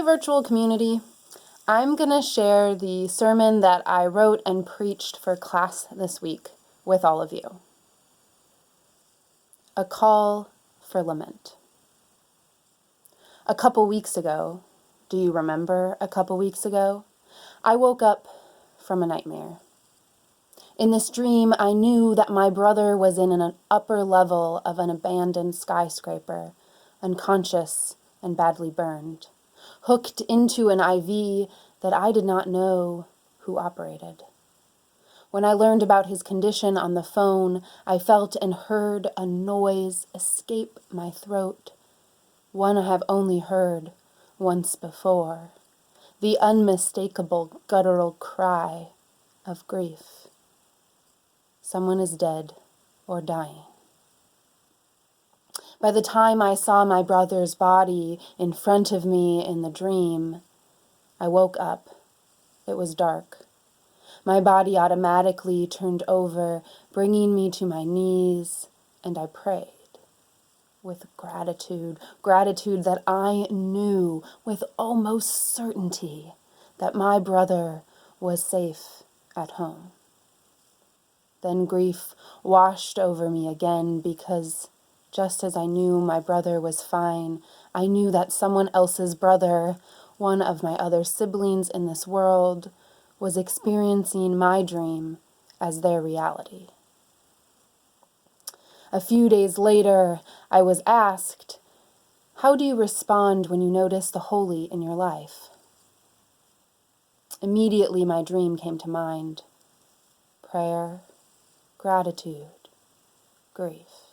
virtual community. I'm going to share the sermon that I wrote and preached for class this week with all of you. A call for lament. A couple weeks ago, do you remember a couple weeks ago? I woke up from a nightmare. In this dream, I knew that my brother was in an upper level of an abandoned skyscraper, unconscious and badly burned, hooked into an IV that I did not know who operated. When I learned about his condition on the phone, I felt and heard a noise escape my throat, one I have only heard once before, the unmistakable guttural cry of grief. Someone is dead or dying. By the time I saw my brother's body in front of me in the dream, I woke up. It was dark. My body automatically turned over, bringing me to my knees, and I prayed with gratitude that I knew with almost certainty that my brother was safe at home. Then grief washed over me again because just as I knew my brother was fine, I knew that someone else's brother, one of my other siblings in this world, was experiencing my dream as their reality. A few days later, I was asked, how do you respond when you notice the holy in your life? Immediately my dream came to mind. Prayer, gratitude, grief.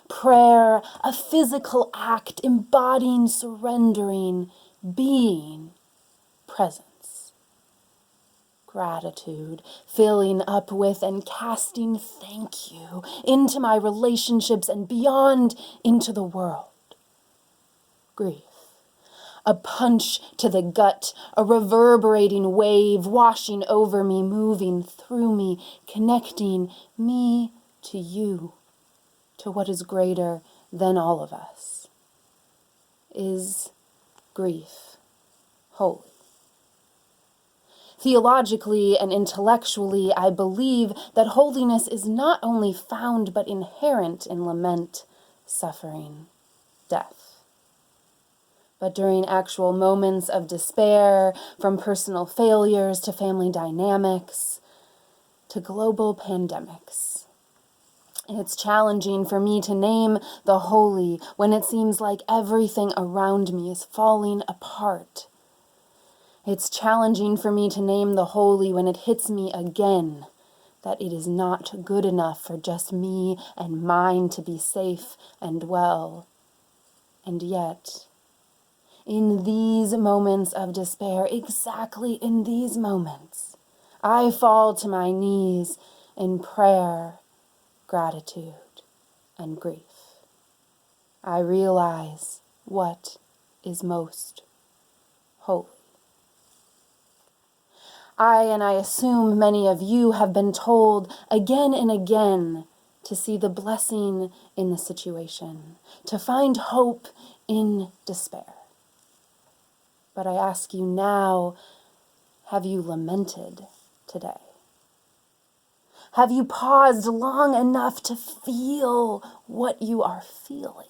Prayer, a physical act embodying surrendering, being, presence. Gratitude, filling up with and casting thank you into my relationships and beyond into the world. Grief, a punch to the gut, a reverberating wave washing over me, moving through me, connecting me to you, to what is greater than all of us. Is grief holy? Theologically and intellectually, I believe that holiness is not only found but inherent in lament, suffering, death. But during actual moments of despair, from personal failures to family dynamics to global pandemics, it's challenging for me to name the holy when it seems like everything around me is falling apart. It's challenging for me to name the holy when it hits me again that it is not good enough for just me and mine to be safe and well. And yet, in these moments of despair, exactly in these moments, I fall to my knees in prayer, gratitude, and grief. I realize what is most holy. I assume many of you have been told again and again to see the blessing in the situation, to find hope in despair. But I ask you now, have you lamented today? Have you paused long enough to feel what you are feeling?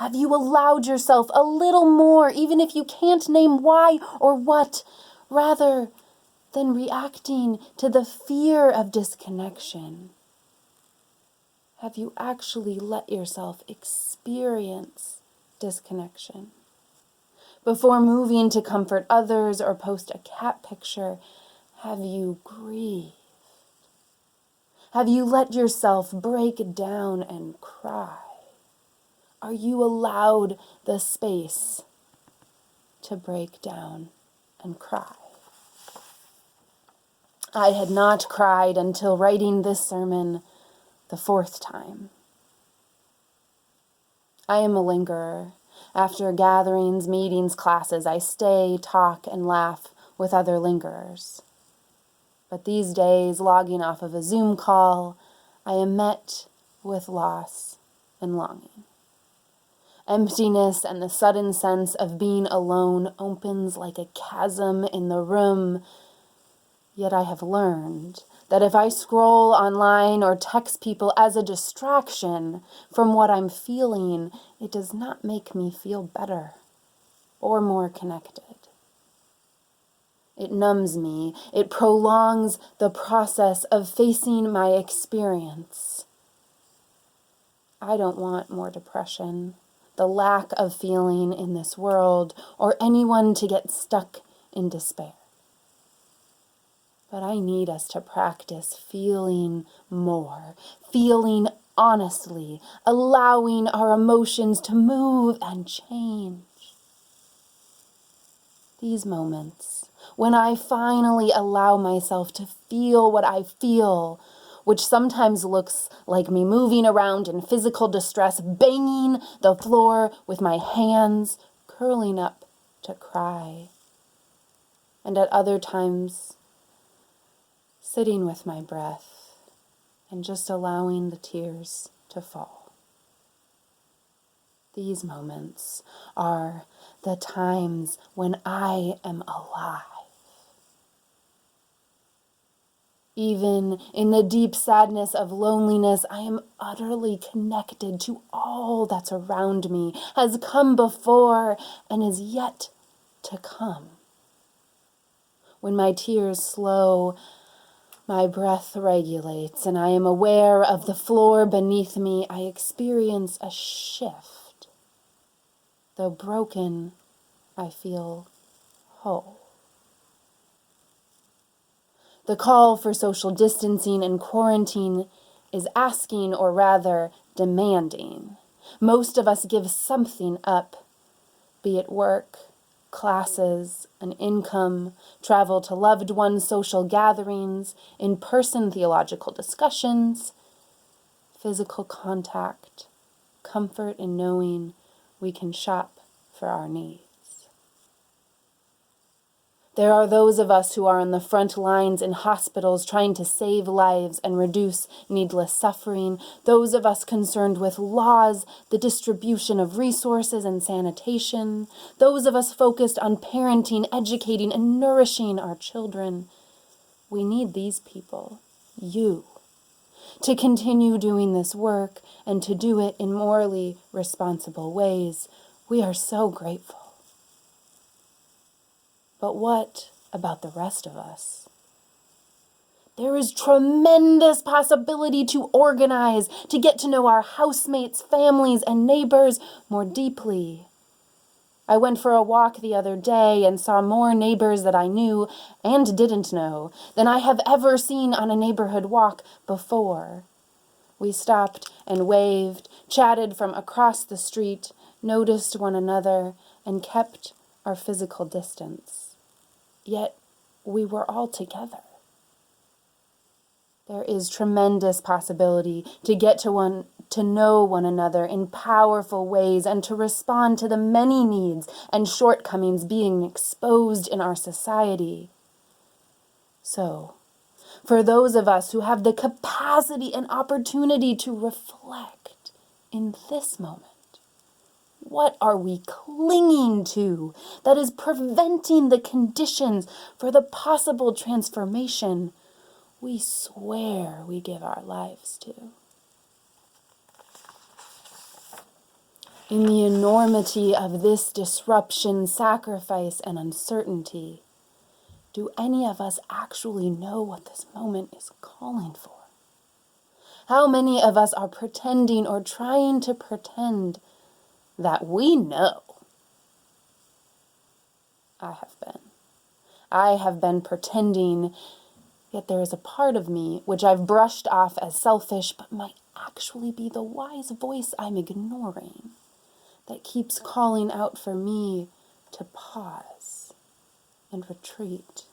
Have you allowed yourself a little more, even if you can't name why or what, rather than reacting to the fear of disconnection? Have you actually let yourself experience disconnection? Before moving to comfort others or post a cat picture, have you grieved? Have you let yourself break down and cry? Are you allowed the space to break down and cry? I had not cried until writing this sermon the fourth time. I am a lingerer. After gatherings, meetings, classes, I stay, talk, and laugh with other lingerers. But these days, logging off of a Zoom call, I am met with loss and longing. Emptiness and the sudden sense of being alone opens like a chasm in the room. Yet I have learned that if I scroll online or text people as a distraction from what I'm feeling, it does not make me feel better or more connected. It numbs me. It prolongs the process of facing my experience. I don't want more depression, the lack of feeling in this world, or anyone to get stuck in despair. But I need us to practice feeling more, feeling honestly, allowing our emotions to move and change. These moments, when I finally allow myself to feel what I feel, which sometimes looks like me moving around in physical distress, banging the floor with my hands, curling up to cry. And at other times, sitting with my breath and just allowing the tears to fall. These moments are the times when I am alive. Even in the deep sadness of loneliness, I am utterly connected to all that's around me, has come before, and is yet to come. When my tears slow, my breath regulates, and I am aware of the floor beneath me, I experience a shift. Though broken, I feel whole. The call for social distancing and quarantine is asking, or rather, demanding. Most of us give something up, be it work, classes, an income, travel to loved ones' social gatherings, in-person theological discussions, physical contact, comfort in knowing we can shop for our needs. There are those of us who are on the front lines in hospitals trying to save lives and reduce needless suffering, those of us concerned with laws, the distribution of resources and sanitation, those of us focused on parenting, educating, and nourishing our children. We need these people, you, to continue doing this work and to do it in morally responsible ways. We are so grateful. But what about the rest of us? There is tremendous possibility to organize, to get to know our housemates, families, and neighbors more deeply. I went for a walk the other day and saw more neighbors that I knew and didn't know than I have ever seen on a neighborhood walk before. We stopped and waved, chatted from across the street, noticed one another, and kept our physical distance. Yet we were all together. There is tremendous possibility to get to know one another in powerful ways and to respond to the many needs and shortcomings being exposed in our society. So, for those of us who have the capacity and opportunity to reflect in this moment, what are we clinging to that is preventing the conditions for the possible transformation we swear we give our lives to? In the enormity of this disruption, sacrifice, and uncertainty, do any of us actually know what this moment is calling for? How many of us are pretending or trying to pretend that we know? I have been pretending, yet there is a part of me which I've brushed off as selfish, but might actually be the wise voice I'm ignoring that keeps calling out for me to pause and retreat,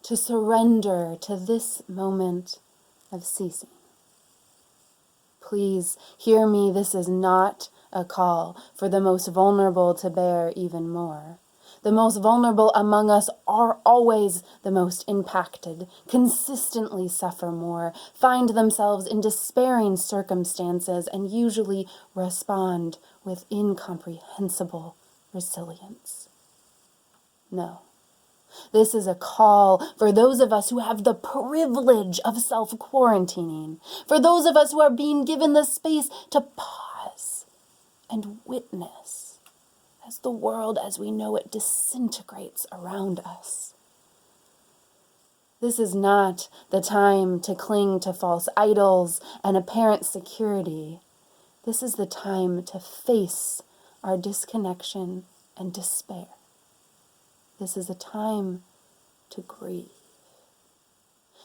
to surrender to this moment of ceasing. Please hear me, this is not a call for the most vulnerable to bear even more. The most vulnerable among us are always the most impacted, consistently suffer more, find themselves in despairing circumstances, and usually respond with incomprehensible resilience. No. This is a call for those of us who have the privilege of self-quarantining, for those of us who are being given the space to pause and witness as the world as we know it disintegrates around us. This is not the time to cling to false idols and apparent security. This is the time to face our disconnection and despair. This is a time to grieve.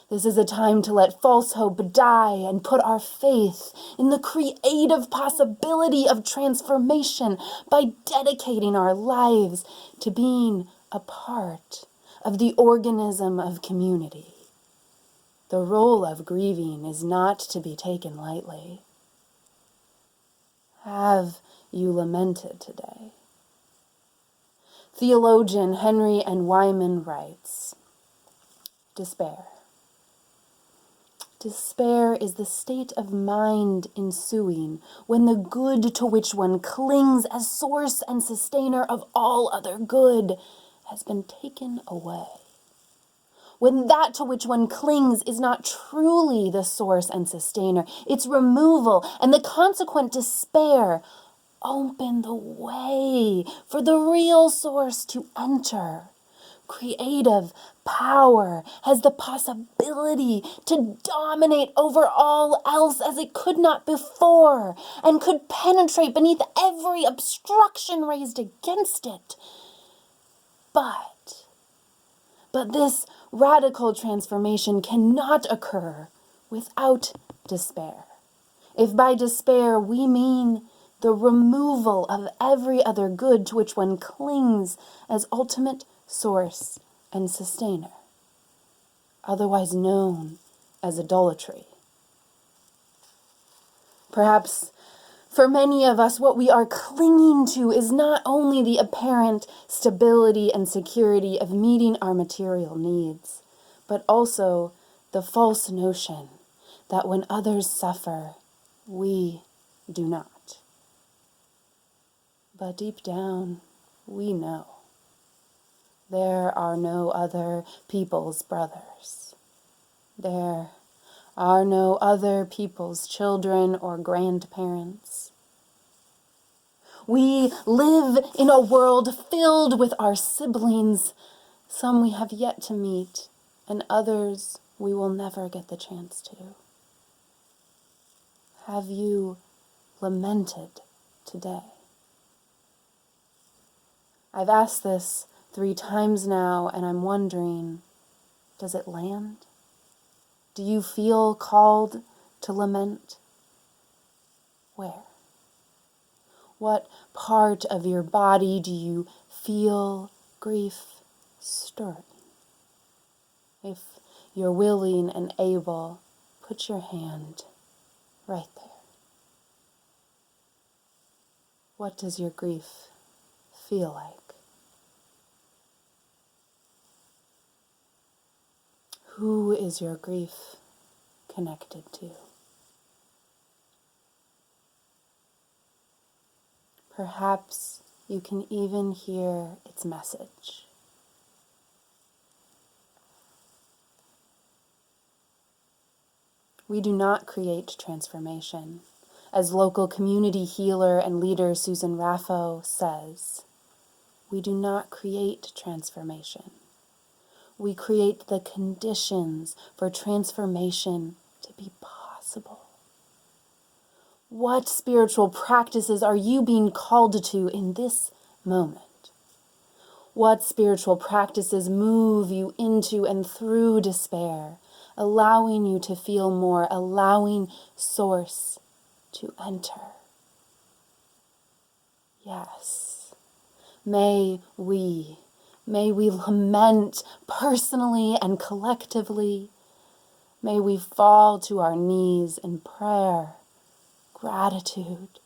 This is a time to let false hope die and put our faith in the creative possibility of transformation by dedicating our lives to being a part of the organism of community. The role of grieving is not to be taken lightly. Have you lamented today? Theologian Henry N. Wyman writes, despair. Despair is the state of mind ensuing when the good to which one clings as source and sustainer of all other good has been taken away. When that to which one clings is not truly the source and sustainer, its removal and the consequent despair open the way for the real source to enter. Creative power has the possibility to dominate over all else as it could not before, and could penetrate beneath every obstruction raised against it. But this radical transformation cannot occur without despair. If by despair we mean the removal of every other good to which one clings as ultimate source and sustainer, otherwise known as idolatry. Perhaps for many of us, what we are clinging to is not only the apparent stability and security of meeting our material needs, but also the false notion that when others suffer, we do not. But deep down, we know there are no other people's brothers. There are no other people's children or grandparents. We live in a world filled with our siblings, some we have yet to meet, and others we will never get the chance to. Have you lamented today? I've asked this 3 times now, and I'm wondering, does it land? Do you feel called to lament? Where? What part of your body do you feel grief stirring? If you're willing and able, put your hand right there. What does your grief feel like? Who is your grief connected to? Perhaps you can even hear its message. We do not create transformation. As local community healer and leader Susan Raffo says, we do not create transformation. We create the conditions for transformation to be possible. What spiritual practices are you being called to in this moment? What spiritual practices move you into and through despair, allowing you to feel more, allowing source to enter? Yes, may we lament personally and collectively. May we fall to our knees in prayer, gratitude,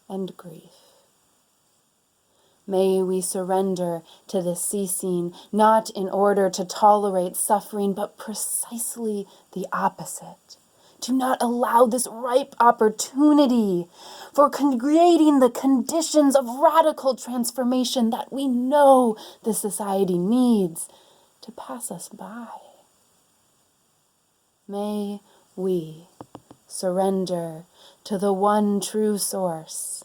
and grief. May we surrender to the ceasing, not in order to tolerate suffering, but precisely the opposite, Do not allow this ripe opportunity for creating the conditions of radical transformation that we know the society needs to pass us by. May we surrender to the one true source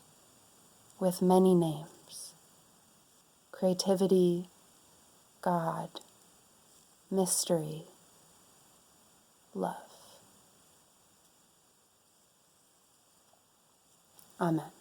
with many names: creativity, God, mystery, love. Amen.